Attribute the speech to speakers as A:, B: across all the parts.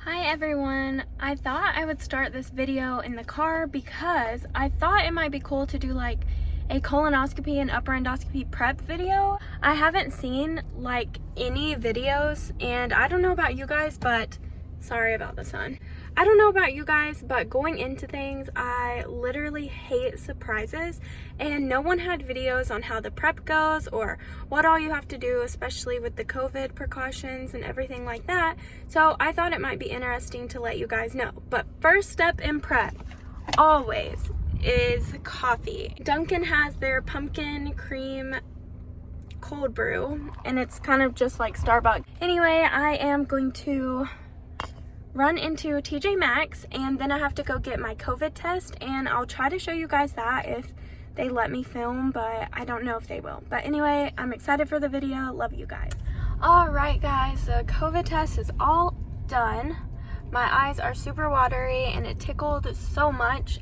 A: Hi everyone! I thought I would start this video in the car because I thought it might be cool to do like a colonoscopy and upper endoscopy prep video. I haven't seen like any videos, and I don't know about you guys, but sorry about the sun. I don't know about you guys, but going into things, I literally hate surprises, and no one had videos on how the prep goes or what all you have to do, especially with the COVID precautions and everything like that. So I thought it might be interesting to let you guys know. But first step in prep, always, is coffee. Dunkin' has their pumpkin cream cold brew, and it's kind of just like Starbucks. Anyway, I am going to run into TJ Maxx, and then I have to go get my COVID test, and I'll try to show you guys that if they let me film, but I don't know if they will. But anyway, I'm excited for the video. Love you guys. All right guys, the COVID test is all done. My eyes are super watery and it tickled so much.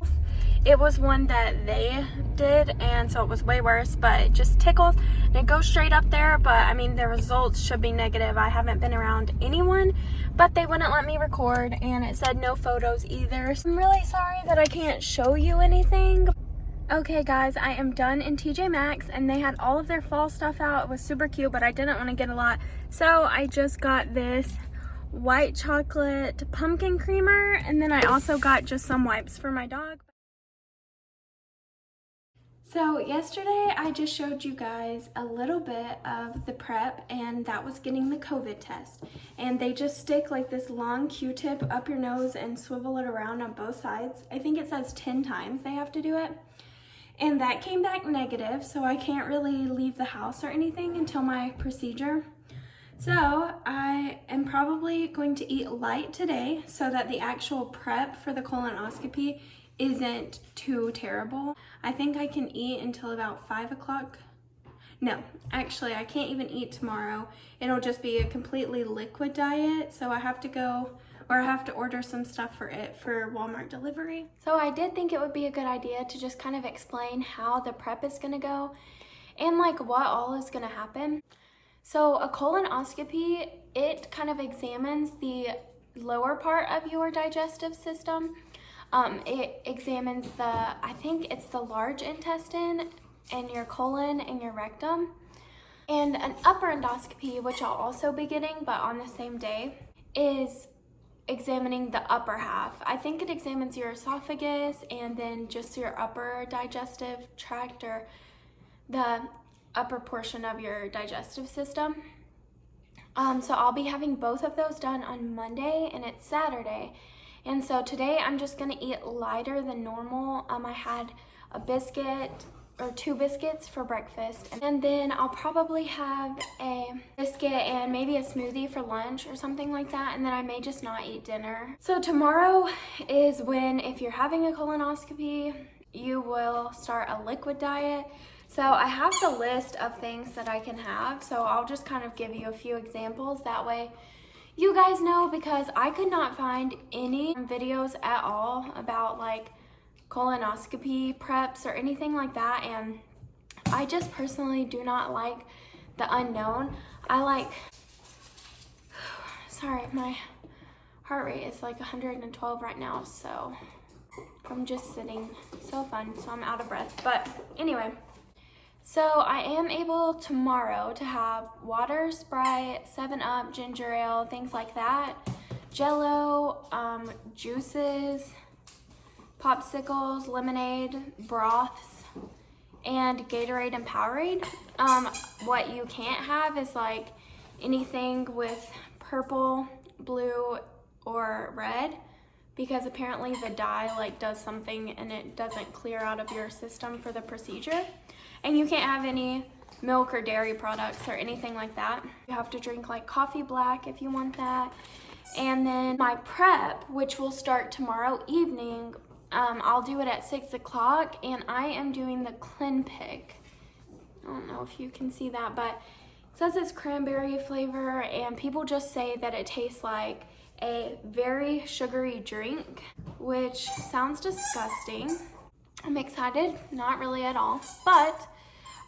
A: It was one that they did, and so it was way worse, but it just tickles and it goes straight up there. But I mean, the results should be negative. I haven't been around anyone, but they wouldn't let me record, and it said no photos either. So I'm really sorry that I can't show you anything. Okay guys, I am done in TJ Maxx, and they had all of their fall stuff out. It was super cute, but I didn't want to get a lot, so I just got this white chocolate pumpkin creamer, and then I also got just some wipes for my dog. So yesterday I just showed you guys a little bit of the prep, and that was getting the COVID test. And they just stick like this long Q-tip up your nose and swivel it around on both sides. I think it says 10 times they have to do it. And that came back negative, so I can't really leave the house or anything until my procedure. So I am probably going to eat light today so that the actual prep for the colonoscopy isn't too terrible. I think I can eat until about 5 o'clock. No, actually I can't even eat tomorrow. It'll just be a completely liquid diet, so I have to go, or I have to order some stuff for it for Walmart delivery. So I did think it would be a good idea to just kind of explain how the prep is gonna go and like what all is gonna happen. So a colonoscopy, it kind of examines the lower part of your digestive system. It examines I think it's the large intestine and your colon and your rectum. And an upper endoscopy, which I'll also be getting, but on the same day, is examining the upper half. I think it examines your esophagus and then just your upper digestive tract, or the upper portion of your digestive system. So I'll be having both of those done on Monday, and it's Saturday. And so today I'm just gonna eat lighter than normal. I had a biscuit or 2 biscuits for breakfast, and then I'll probably have a biscuit and maybe a smoothie for lunch or something like that, and then I may just not eat dinner. So tomorrow is when, if you're having a colonoscopy, you will start a liquid diet. So I have the list of things that I can have, so I'll just kind of give you a few examples. That way you guys know, because I could not find any videos at all about like colonoscopy preps or anything like that, and I just personally do not like the unknown. I like, sorry, my heart rate is like 112 right now, so I'm just sitting. So fun, so I'm out of breath. But anyway, so I am able tomorrow to have water, Sprite, 7-Up, ginger ale, things like that, Jello, juices, popsicles, lemonade, broths, and Gatorade and Powerade. What you can't have is like anything with purple, blue, or red, because apparently the dye like does something and it doesn't clear out of your system for the procedure. And you can't have any milk or dairy products or anything like that. You have to drink like coffee black if you want that. And then my prep, which will start tomorrow evening, I'll do it at 6 o'clock, and I am doing the ClinPick. I don't know if you can see that, but it says it's cranberry flavor, and people just say that it tastes like a very sugary drink, which sounds disgusting. I'm excited, not really at all, but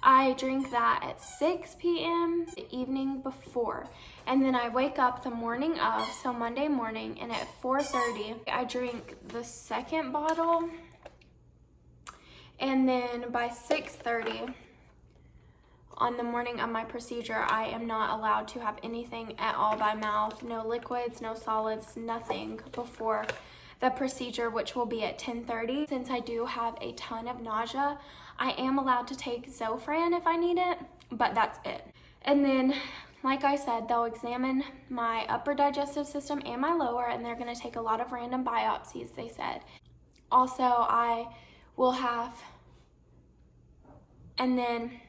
A: I drink that at 6 p.m. the evening before. And then I wake up the morning of, so Monday morning, and at 4:30, I drink the second bottle. And then by 6:30, on the morning of my procedure, I am not allowed to have anything at all by mouth. No liquids, no solids, nothing before the procedure, which will be at 10:30. Since I do have a ton of nausea, I am allowed to take Zofran if I need it, but that's it. And then, like I said, they'll examine my upper digestive system and my lower, and they're gonna take a lot of random biopsies, they said. Also, I will have, and then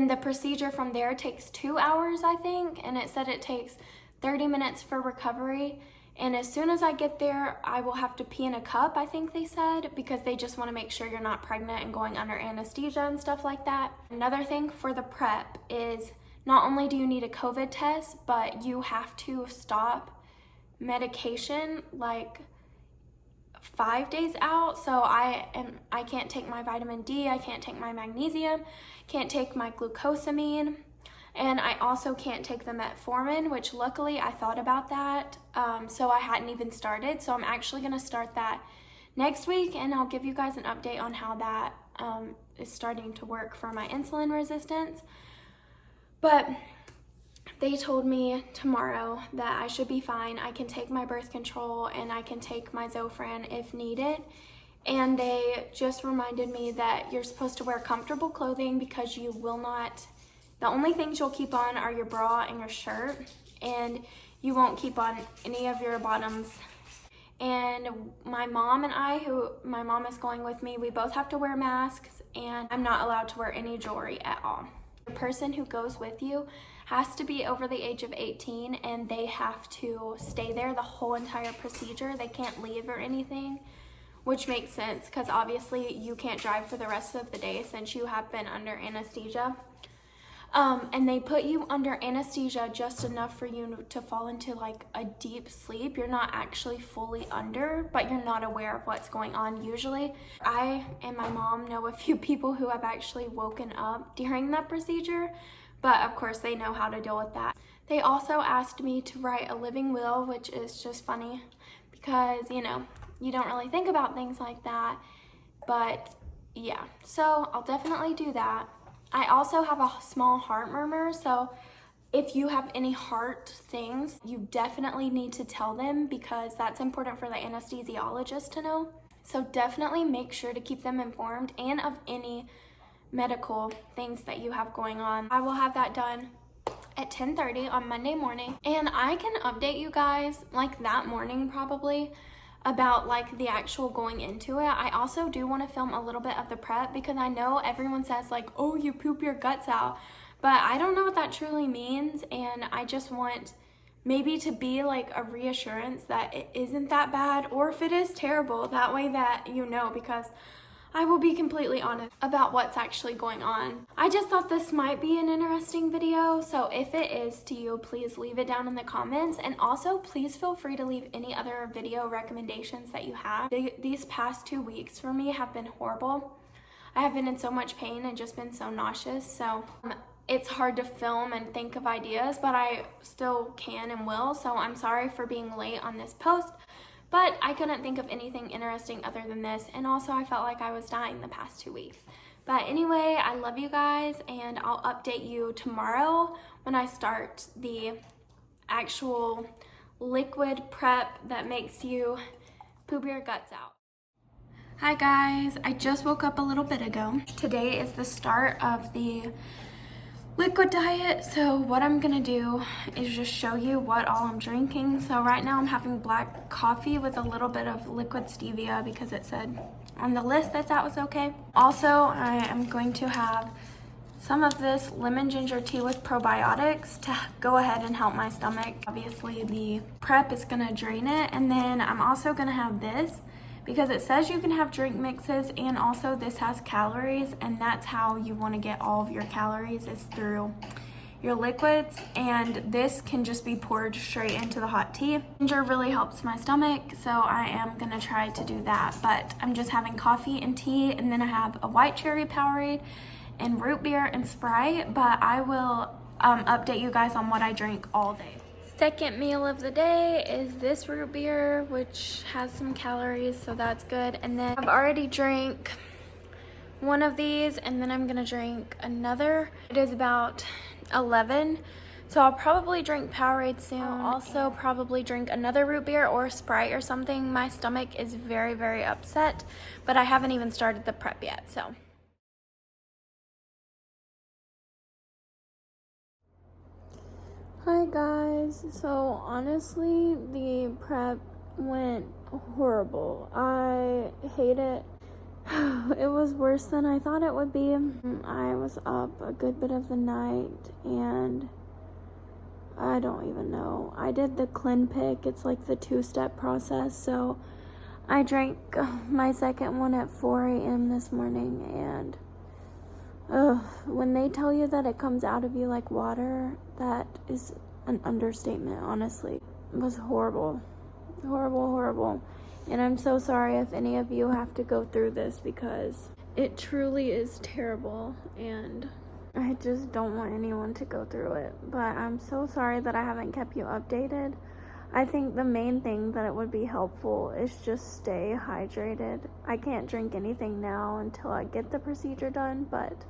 A: the procedure from there takes 2 hours, I think, and it said it takes 30 minutes for recovery. And as soon as I get there, I will have to pee in a cup, I think they said, because they just want to make sure you're not pregnant and going under anesthesia and stuff like that. Another thing for the prep is not only do you need a COVID test, but you have to stop medication like 5 days out. So I can't take my vitamin D, I can't take my magnesium, can't take my glucosamine, and I also can't take the metformin, which luckily I thought about that, so I hadn't even started. So I'm actually gonna start that next week, and I'll give you guys an update on how that is starting to work for my insulin resistance. But they told me tomorrow that I should be fine. I can take my birth control and I can take my Zofran if needed. And they just reminded me that you're supposed to wear comfortable clothing because you will not, the only things you'll keep on are your bra and your shirt, and you won't keep on any of your bottoms. And my mom and I, my mom is going with me, we both have to wear masks, and I'm not allowed to wear any jewelry at all. The person who goes with you has to be over the age of 18, and they have to stay there the whole entire procedure. They can't leave or anything, which makes sense because obviously you can't drive for the rest of the day since you have been under anesthesia. And they put you under anesthesia just enough for you to fall into like a deep sleep. You're not actually fully under, but you're not aware of what's going on usually. I and my mom know a few people who have actually woken up during that procedure, but of course they know how to deal with that. They also asked me to write a living will, which is just funny because, you know, you don't really think about things like that, but yeah, so I'll definitely do that. I also have a small heart murmur, so if you have any heart things, you definitely need to tell them because that's important for the anesthesiologist to know. So definitely make sure to keep them informed and of any medical things that you have going on. I will have that done at 10:30 on Monday morning, and I can update you guys like that morning probably about like the actual going into it. I also do want to film a little bit of the prep because I know everyone says like, oh, you poop your guts out, but I don't know what that truly means, and I just want maybe to be like a reassurance that it isn't that bad, or if it is terrible, that way that you know, because I will be completely honest about what's actually going on. I just thought this might be an interesting video, so if it is to you, please leave it down in the comments, and also please feel free to leave any other video recommendations that you have. These past 2 weeks for me have been horrible. I have been in so much pain and just been so nauseous, so it's hard to film and think of ideas, but I still can and will, so I'm sorry for being late on this post. But I couldn't think of anything interesting other than this, and also I felt like I was dying the past 2 weeks. But anyway, I love you guys, and I'll update you tomorrow when I start the actual liquid prep that makes you poop your guts out. Hi guys, I just woke up a little bit ago. Today is the start of the liquid diet, so what I'm gonna do is just show you what all I'm drinking. So right now I'm having black coffee with a little bit of liquid stevia because it said on the list that was okay. Also, I am going to have some of this lemon ginger tea with probiotics to go ahead and help my stomach. Obviously the prep is gonna drain it, and then I'm also gonna have this because it says you can have drink mixes, and also this has calories, and that's how you want to get all of your calories is through your liquids, and this can just be poured straight into the hot tea. Ginger really helps my stomach, so I am gonna try to do that, but I'm just having coffee and tea, and then I have a white cherry Powerade and root beer and Sprite, but I will update you guys on what I drink all day. Second meal of the day is this root beer, which has some calories, so that's good. And then I've already drank one of these, and then I'm gonna drink another. It is about 11, so I'll probably drink Powerade soon. I'll also probably drink another root beer or Sprite or something. My stomach is very, very upset, but I haven't even started the prep yet, so. Hi guys, so honestly, the prep went horrible. I hate it. It was worse than I thought it would be. I was up a good bit of the night, and I don't even know. I did the Clean Pick. It's like the 2-step process, so I drank my second one at 4 a.m. this morning, and when they tell you that it comes out of you like water, that is an understatement, honestly. It was horrible. Horrible, horrible. And I'm so sorry if any of you have to go through this, because it truly is terrible, and I just don't want anyone to go through it. But I'm so sorry that I haven't kept you updated. I think the main thing that it would be helpful is just stay hydrated. I can't drink anything now until I get the procedure done, but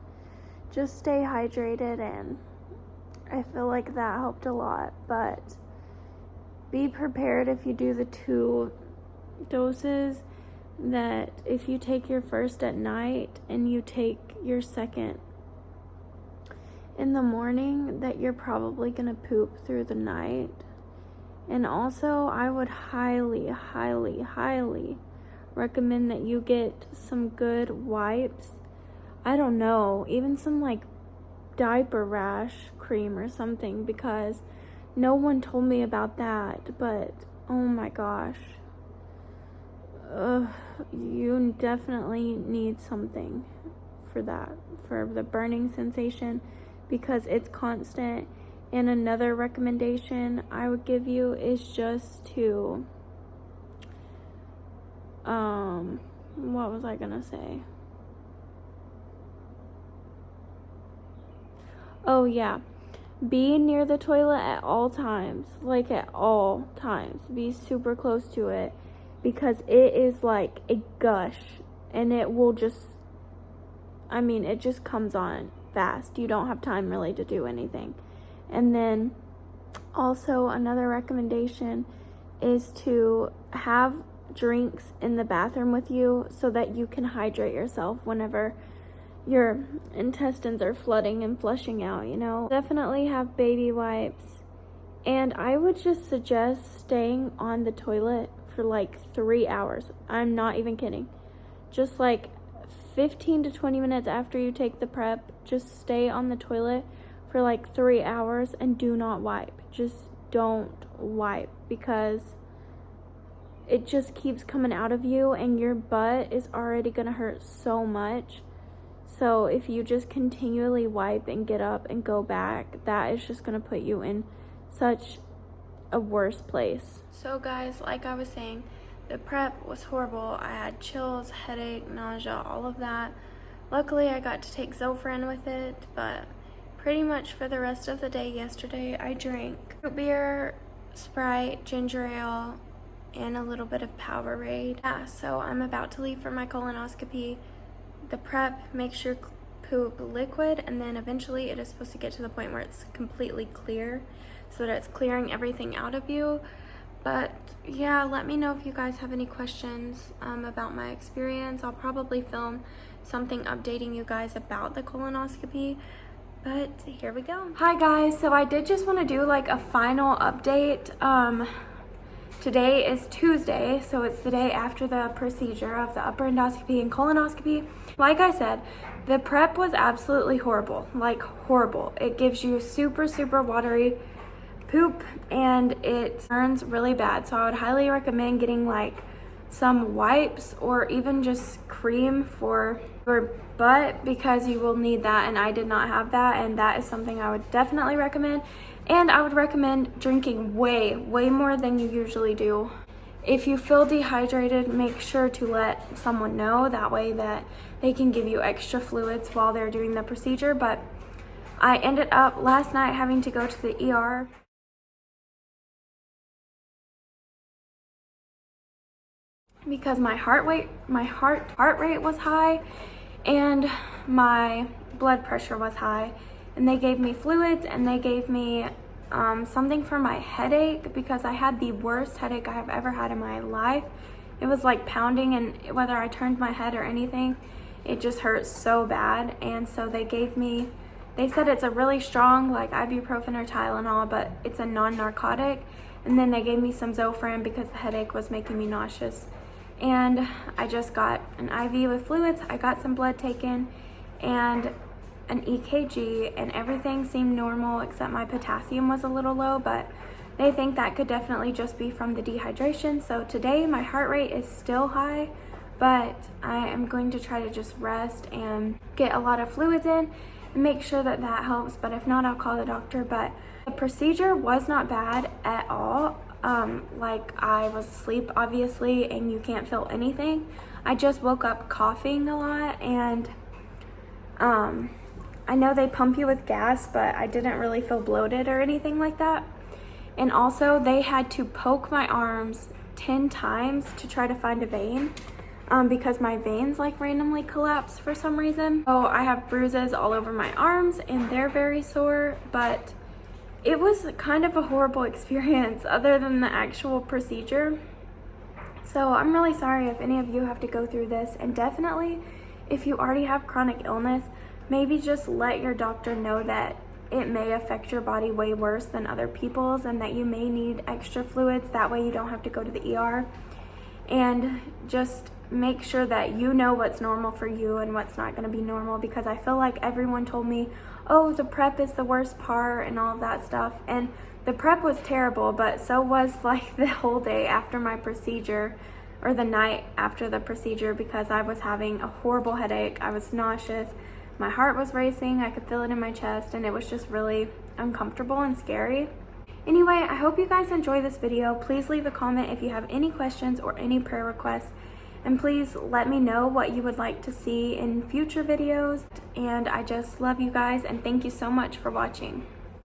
A: just stay hydrated, and I feel like that helped a lot. But be prepared if you do the 2 doses, that if you take your first at night and you take your second in the morning, that you're probably gonna poop through the night. And also, I would highly, highly, highly recommend that you get some good wipes. I don't know, even some like diaper rash cream or something, because no one told me about that. But oh my gosh, you definitely need something for that, for the burning sensation, because it's constant. And another recommendation I would give you is just to what was I gonna say? Oh yeah, be near the toilet at all times, like at all times. Be super close to it, because it is like a gush, and it will just, I mean, it just comes on fast. You don't have time really to do anything. And then also another recommendation is to have drinks in the bathroom with you, so that you can hydrate yourself whenever your intestines are flooding and flushing out, you know. Definitely have baby wipes, and I would just suggest staying on the toilet for like 3 hours. I'm not even kidding. Just like 15 to 20 minutes after you take the prep, just stay on the toilet for like 3 hours and do not wipe. Just don't wipe, because it just keeps coming out of you, and your butt is already gonna hurt so much. So if you just continually wipe and get up and go back, that is just gonna put you in such a worse place. So guys, like I was saying, the prep was horrible. I had chills, headache, nausea, all of that. Luckily I got to take Zofran with it, but pretty much for the rest of the day yesterday, I drank root beer, Sprite, ginger ale, and a little bit of Powerade. Yeah, so I'm about to leave for my colonoscopy. The prep makes your poop liquid, and then eventually it is supposed to get to the point where it's completely clear, so that it's clearing everything out of you. But yeah, let me know if you guys have any questions about my experience. I'll probably film something updating you guys about the colonoscopy. But here we go. Hi guys, so I did just want to do like a final update. Today is Tuesday, so it's the day after the procedure of the upper endoscopy and colonoscopy. Like I said, the prep was absolutely horrible, like horrible. It gives you super, super watery poop, and it burns really bad. So I would highly recommend getting like some wipes or even just cream for your butt, because you will need that, and I did not have that, and that is something I would definitely recommend. And I would recommend drinking way more than you usually do. If you feel dehydrated, make sure to let someone know, that way that they can give you extra fluids while they're doing the procedure. But I ended up last night having to go to the ER because my heart rate was high and my blood pressure was high, and they gave me fluids, and they gave me something for my headache, because I had the worst headache I have ever had in my life. It was like pounding, and whether I turned my head or anything, it just hurt so bad. And so they said it's a really strong, like ibuprofen or Tylenol, but it's a non-narcotic. And then they gave me some Zofran because the headache was making me nauseous. And I just got an IV with fluids. I got some blood taken and an EKG, and everything seemed normal except my potassium was a little low, but they think that could definitely just be from the dehydration. So today my heart rate is still high, but I am going to try to just rest and get a lot of fluids in and make sure that that helps. But if not, I'll call the doctor. But the procedure was not bad at all. Like, I was asleep obviously, and you can't feel anything. I just woke up coughing a lot, and I know they pump you with gas, but I didn't really feel bloated or anything like that. And also they had to poke my arms 10 times to try to find a vein, because my veins like randomly collapsed for some reason. So I have bruises all over my arms, and they're very sore, but it was kind of a horrible experience other than the actual procedure. So I'm really sorry if any of you have to go through this, and definitely if you already have chronic illness, maybe just let your doctor know that it may affect your body way worse than other people's, and that you may need extra fluids. That way you don't have to go to the ER. And just make sure that you know what's normal for you and what's not going to be normal, because I feel like everyone told me, oh, the prep is the worst part and all of that stuff. And the prep was terrible, but so was like the whole day after my procedure, or the night after the procedure, because I was having a horrible headache. I was nauseous. My heart was racing. I could feel it in my chest, and it was just really uncomfortable and scary. Anyway, I hope you guys enjoy this video. Please leave a comment if you have any questions or any prayer requests. And please let me know what you would like to see in future videos. And I just love you guys, and thank you so much for watching.